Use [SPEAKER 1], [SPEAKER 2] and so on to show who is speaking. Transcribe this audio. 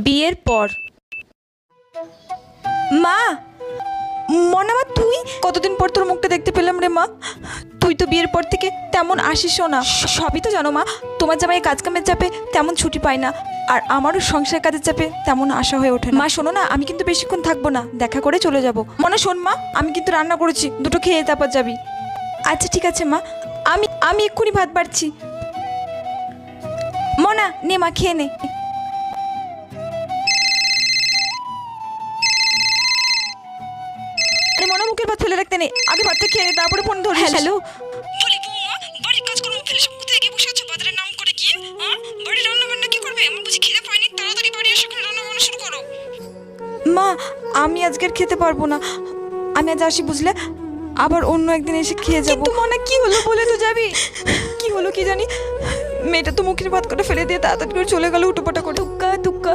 [SPEAKER 1] বিয়ের পর। মা, মনে মা তুই কতদিন পর তোর মুখটা দেখতে পেলাম রে মা। তুই তো বিয়ের পর থেকে তেমন আসিসও না। সবই তো জানো মা, তোমার জামাই কাজ কামের চাপে তেমন ছুটি পায় না, আর আমারও সংসার কাজের চাপে তেমন আশা হয়ে ওঠে না। মা শোনো না, আমি কিন্তু বেশিক্ষণ থাকবো না, দেখা করে চলে যাব। মনে শোন মা, আমি কিন্তু রান্না করেছি, দুটো খেয়ে তারপর যাবি। আচ্ছা ঠিক আছে মা, আমি আমি এক্ষুনি ভাত বাড়ছি। মনা নে মা, খেয়ে নে। আরে মনা, মুখের ভাত ফেলে রাখতে নেই, আগে ভাতটা খেয়ে নে, তারপরে ফোন ধরিস। হ্যালো।
[SPEAKER 2] বলি বৌমা, বাড়ির কাজকর্ম ফেলে সব কোথায় গিয়ে বসে আছো বাজারের নাম করে গিয়ে? বাড়ির রান্না বান্না কি করবে? আমার বুঝি খিদে পায়নি? তাড়াতাড়ি বাড়ি এসে এখানে রান্না বান্না শুরু করো।
[SPEAKER 1] মা, আমি আজকে আর খেতে পারবো না, আমি আজ আসি বুঝলে, আবার অন্য একদিন এসে খেয়ে যাবো। কিন্তু মনে কি হলো বলে তো যাবি? কি হলো কি জানি, মেয়েটা তো মুখের ভাত করে ফেলে দিয়ে তাড়াতাড়ি করে চলে গেল উটোপাটা করে। দুক্কা দুক্কা।